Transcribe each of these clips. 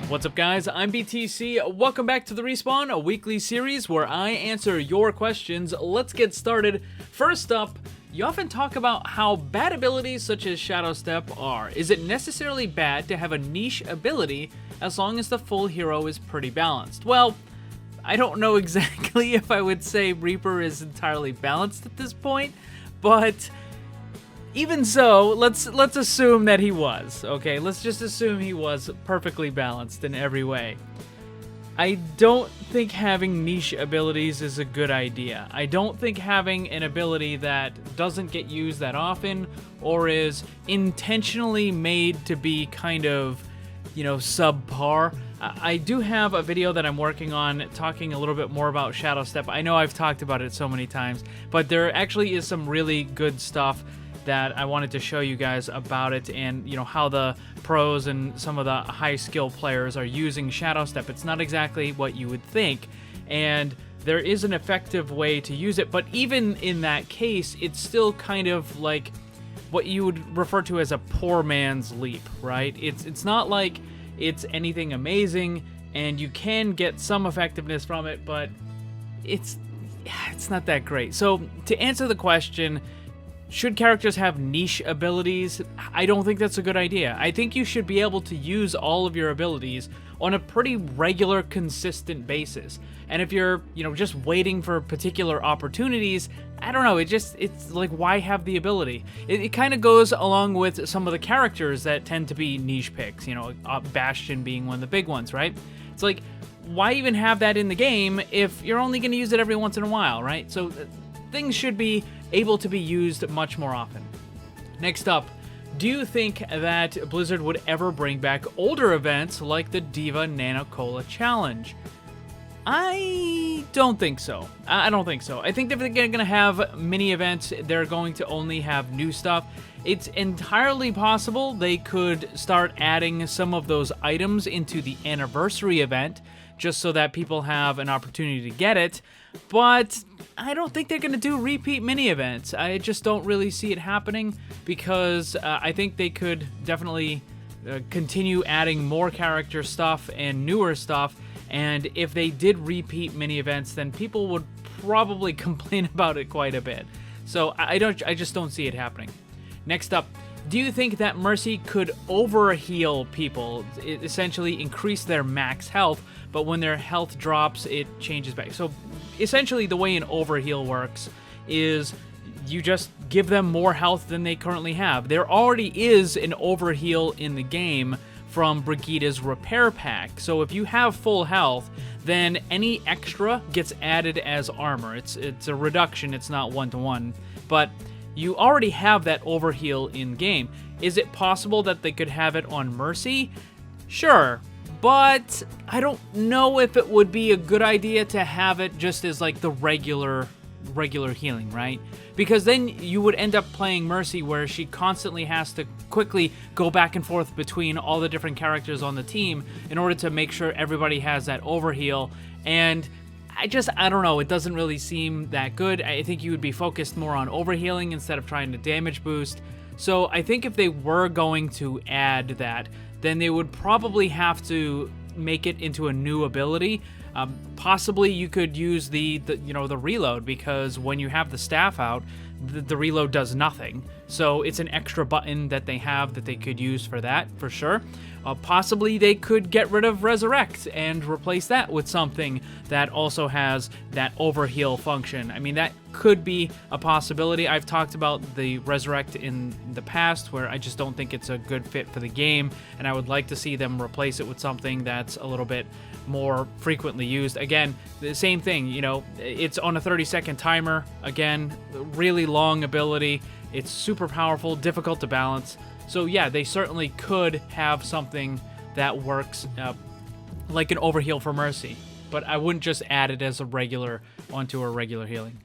What's up, guys? I'm BTC. Welcome back to the Respawn, a weekly series where I answer your questions. Let's get started. First up, you often talk about how bad abilities such as Shadow Step are. Is it necessarily bad to have a niche ability as long as the full hero is pretty balanced? Well, I don't know exactly if I would say Reaper is entirely balanced at this point, but even so, let's assume that he was, okay? Let's just assume he was perfectly balanced in every way. I don't think having niche abilities is a good idea. I don't think having an ability that doesn't get used that often or is intentionally made to be kind of, subpar. I do have a video that I'm working on talking a little bit more about Shadow Step. I know I've talked about it so many times, but there actually is some really good stuff that I wanted to show you guys about it, and how the pros and some of the high skill players are using Shadow Step. It's not exactly what you would think, and there is an effective way to use it, but even in that case, it's still kind of like what you would refer to as a poor man's leap, right? It's not like it's anything amazing, and you can get some effectiveness from it, but it's not that great. So to answer the question, should characters have niche abilities? I don't think that's a good idea. I think you should be able to use all of your abilities on a pretty regular, consistent basis. And if you're, just waiting for particular opportunities, I don't know, it's like, why have the ability? It kind of goes along with some of the characters that tend to be niche picks, Bastion being one of the big ones, right? It's like, why even have that in the game if you're only going to use it every once in a while, right? So things should be able to be used much more often. Next up, do you think that Blizzard would ever bring back older events like the Diva Nano Cola Challenge? I don't think so. I don't think so. I think if they're going to have mini events, they're going to only have new stuff. It's entirely possible they could start adding some of those items into the anniversary event just so that people have an opportunity to get it, but I don't think they're going to do repeat mini events. I just don't really see it happening because I think they could definitely continue adding more character stuff and newer stuff, and if they did repeat mini events, then people would probably complain about it quite a bit. So I just don't see it happening. Next up, do you think that Mercy could overheal people, essentially increase their max health, but when their health drops, it changes back? So essentially the way an overheal works is you just give them more health than they currently have. There already is an overheal in the game from Brigida's repair pack. So if you have full health, then any extra gets added as armor. It's a reduction, it's not one-to-one, but you already have that overheal in game. Is it possible that they could have it on Mercy? Sure, but I don't know if it would be a good idea to have it just as like the regular healing, right? Because then you would end up playing Mercy where she constantly has to quickly go back and forth between all the different characters on the team in order to make sure everybody has that overheal, and I don't know, it doesn't really seem that good. I think you would be focused more on overhealing instead of trying to damage boost. So I think if they were going to add that, then they would probably have to make it into a new ability. Possibly you could use the reload, because when you have the staff out, the reload does nothing. So it's an extra button that they have that they could use for that, for sure. Possibly they could get rid of Resurrect and replace that with something that also has that overheal function. I mean, that could be a possibility. I've talked about the Resurrect in the past where I just don't think it's a good fit for the game, and I would like to see them replace it with something that's a little bit more frequently used. Again, the same thing, it's on a 30-second timer. Again, really long ability. It's super powerful, difficult to balance. So yeah, they certainly could have something that works like an overheal for Mercy, but I wouldn't just add it as onto a regular healing.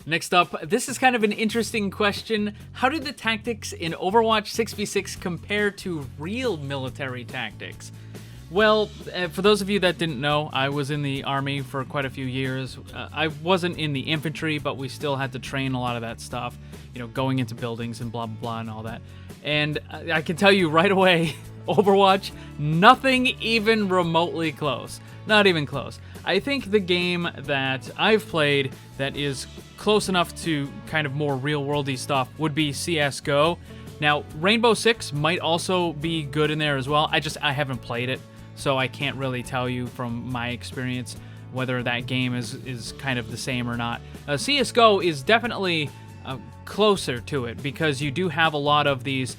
Next up, this is kind of an interesting question. How do the tactics in Overwatch 6v6 compare to real military tactics? Well, for those of you that didn't know, I was in the Army for quite a few years. I wasn't in the infantry, but we still had to train a lot of that stuff, you know, going into buildings and blah, blah, blah, and all that. And I can tell you right away, Overwatch, nothing even remotely close. Not even close. I think the game that I've played that is close enough to kind of more real-worldy stuff would be CSGO. Now, Rainbow Six might also be good in there as well. I haven't played it, so I can't really tell you from my experience whether that game is kind of the same or not. CSGO is definitely closer to it because you do have a lot of these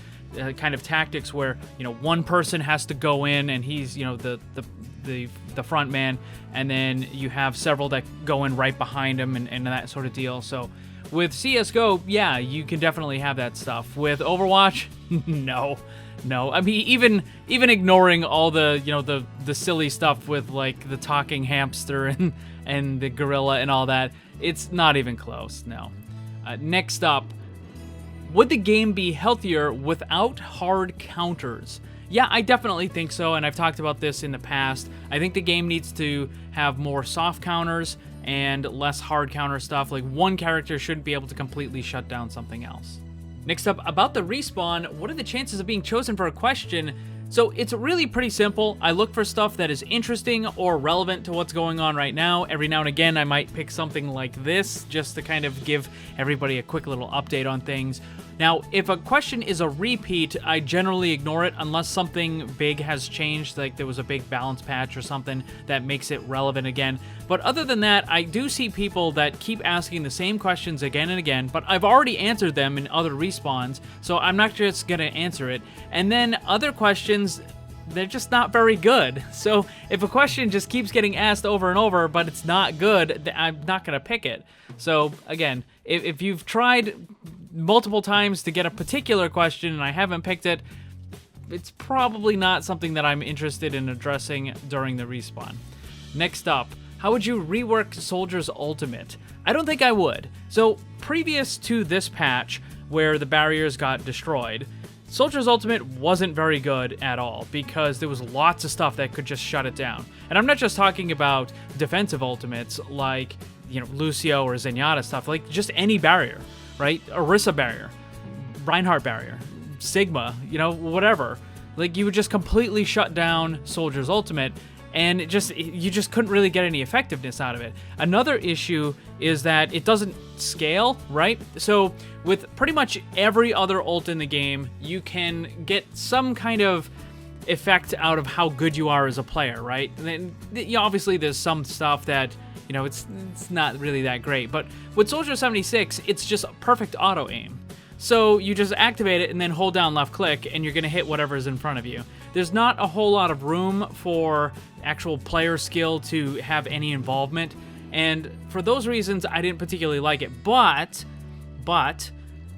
kind of tactics where, you know, one person has to go in and he's, you know, the front man, and then you have several that go in right behind him and that sort of deal. So with CSGO, yeah, you can definitely have that stuff. With Overwatch, no. I mean, even ignoring all the, you know, the silly stuff with like the talking hamster and the gorilla and all that, it's not even close. No. Next up, would the game be healthier without hard counters? Yeah, I definitely think so, and I've talked about this in the past. I think the game needs to have more soft counters and less hard counter stuff. Like, one character shouldn't be able to completely shut down something else. Next up, about the respawn, what are the chances of being chosen for a question? So it's really pretty simple. I look for stuff that is interesting or relevant to what's going on right now. Every now and again, I might pick something like this just to kind of give everybody a quick little update on things. Now, if a question is a repeat, I generally ignore it unless something big has changed, like there was a big balance patch or something that makes it relevant again. But other than that, I do see people that keep asking the same questions again and again, but I've already answered them in other respawns, so I'm not just gonna answer it. And then other questions, they're just not very good. So if a question just keeps getting asked over and over, but it's not good, I'm not gonna pick it. So again, if you've tried multiple times to get a particular question and I haven't picked it, it's probably not something that I'm interested in addressing during the respawn. Next up, how would you rework Soldier's ultimate? I don't think I would. So previous to this patch, where the barriers got destroyed, Soldier's ultimate wasn't very good at all because there was lots of stuff that could just shut it down. And I'm not just talking about defensive ultimates like, you know, Lucio or Zenyatta stuff, like just any barrier, right? Orisa barrier, Reinhardt barrier, Sigma, you know, whatever. Like, you would just completely shut down Soldier's ultimate, and you just couldn't really get any effectiveness out of it. Another issue is that it doesn't scale, right? So with pretty much every other ult in the game, you can get some kind of effect out of how good you are as a player, right? And then, you know, obviously there's some stuff that, you know, it's not really that great. But with Soldier 76, it's just perfect auto aim. So you just activate it and then hold down left click and you're going to hit whatever's in front of you. There's not a whole lot of room for actual player skill to have any involvement. And for those reasons, I didn't particularly like it. But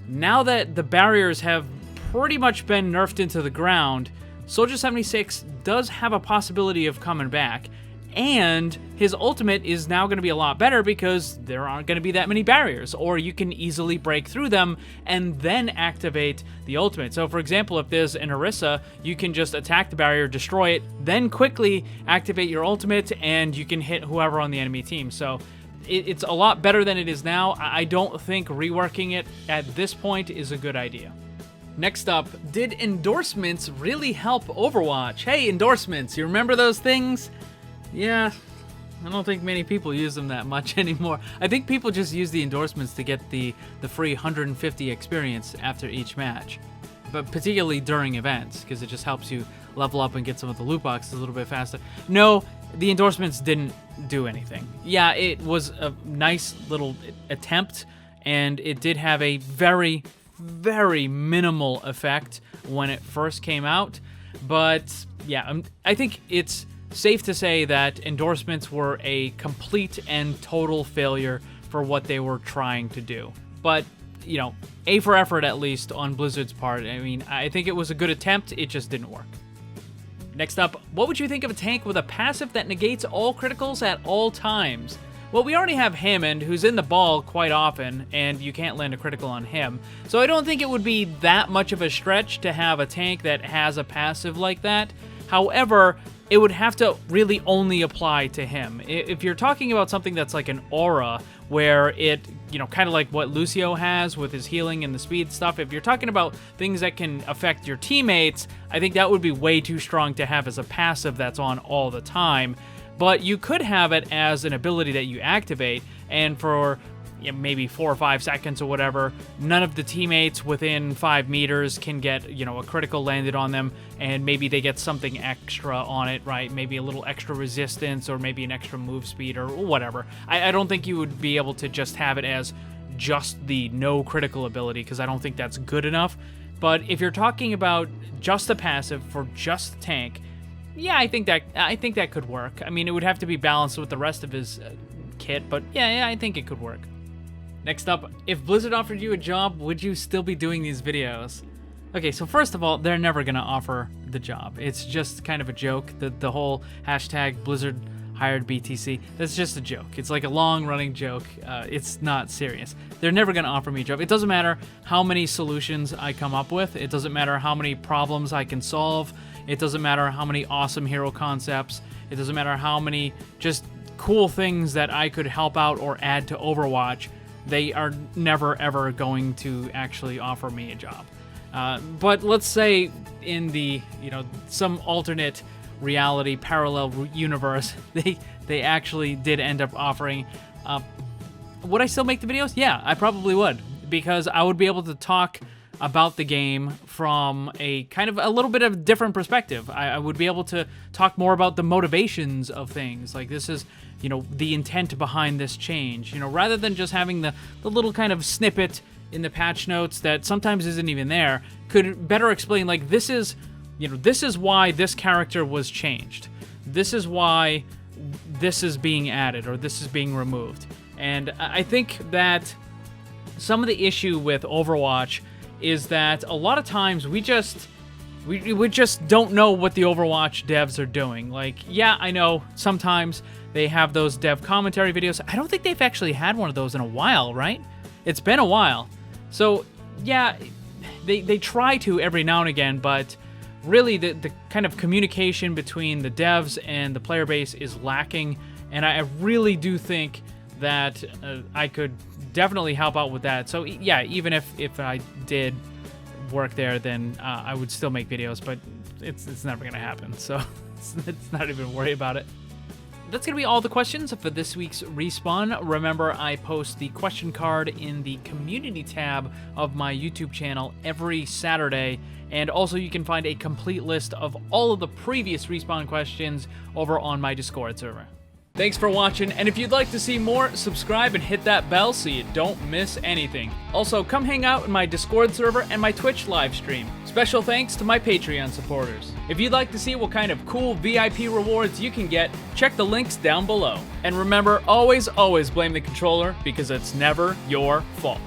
now that the barriers have pretty much been nerfed into the ground, Soldier 76 does have a possibility of coming back. And his ultimate is now going to be a lot better because there aren't going to be that many barriers, or you can easily break through them and then activate the ultimate. So for example, if there's an Orisa, you can just attack the barrier, destroy it, then quickly activate your ultimate, and you can hit whoever on the enemy team. So it's a lot better than it is now. I don't think reworking it at this point is a good idea. Next up, did endorsements really help Overwatch? Hey, endorsements, you remember those things? Yeah, I don't think many people use them that much anymore. I think people just use the endorsements to get the free 150 experience after each match, but particularly during events, because it just helps you level up and get some of the loot boxes a little bit faster. No, the endorsements didn't do anything. Yeah, it was a nice little attempt, and it did have a very, very minimal effect when it first came out, but yeah, I think it's safe to say that endorsements were a complete and total failure for what they were trying to do. But, you know, A for effort at least on Blizzard's part. I mean, I think it was a good attempt, it just didn't work. Next up, what would you think of a tank with a passive that negates all criticals at all times? Well, we already have Hammond, who's in the ball quite often, and you can't land a critical on him. So I don't think it would be that much of a stretch to have a tank that has a passive like that. However, it would have to really only apply to him. If you're talking about something that's like an aura, where it, you know, kind of like what Lucio has with his healing and the speed stuff. If you're talking about things that can affect your teammates, I think that would be way too strong to have as a passive that's on all the time. But you could have it as an ability that you activate, and for maybe 4 or 5 seconds or whatever, none of the teammates within 5 meters can get, you know, a critical landed on them, and maybe they get something extra on it, right? Maybe a little extra resistance, or maybe an extra move speed, or whatever. I don't think you would be able to just have it as just the no critical ability, because I don't think that's good enough. But if you're talking about just a passive for just the tank, yeah, I think that could work. I mean, it would have to be balanced with the rest of his kit, but yeah, I think it could work. Next up, if Blizzard offered you a job, would you still be doing these videos? Okay, so first of all, they're never gonna offer the job. It's just kind of a joke. The whole hashtag Blizzard hired BTC, that's just a joke. It's like a long-running joke. It's not serious. They're never gonna offer me a job. It doesn't matter how many solutions I come up with. It doesn't matter how many problems I can solve. It doesn't matter how many awesome hero concepts. It doesn't matter how many just cool things that I could help out or add to Overwatch. They are never, ever going to actually offer me a job. But let's say in the, you know, some alternate reality, parallel universe, they actually did end up offering. Would I still make the videos? Yeah, I probably would, because I would be able to talk about the game from a kind of a little bit of a different perspective. I would be able to talk more about the motivations of things. Like, this is, you know, the intent behind this change, you know, rather than just having the little kind of snippet in the patch notes that sometimes isn't even there. Could better explain, like, this is, you know, this is why this character was changed. This is why this is being added, or this is being removed. And I think that some of the issue with Overwatch is that a lot of times we just don't know what the Overwatch devs are doing. Like, yeah, I know sometimes they have those dev commentary videos. I don't think they've actually had one of those in a while, right? It's been a while. So, yeah, they try to every now and again, but really the kind of communication between the devs and the player base is lacking, and I really do think that I could definitely help out with that. So yeah, even if I did work there, then I would still make videos, but it's never gonna happen, so it's not even worry about it. That's gonna be all the questions for this week's Respawn. Remember, I post the question card in the community tab of my YouTube channel every Saturday, and also you can find a complete list of all of the previous Respawn questions over on my Discord server. Thanks for watching, and if you'd like to see more, subscribe and hit that bell so you don't miss anything. Also, come hang out in my Discord server and my Twitch live stream. Special thanks to my Patreon supporters. If you'd like to see what kind of cool VIP rewards you can get, check the links down below. And remember, always blame the controller, because it's never your fault.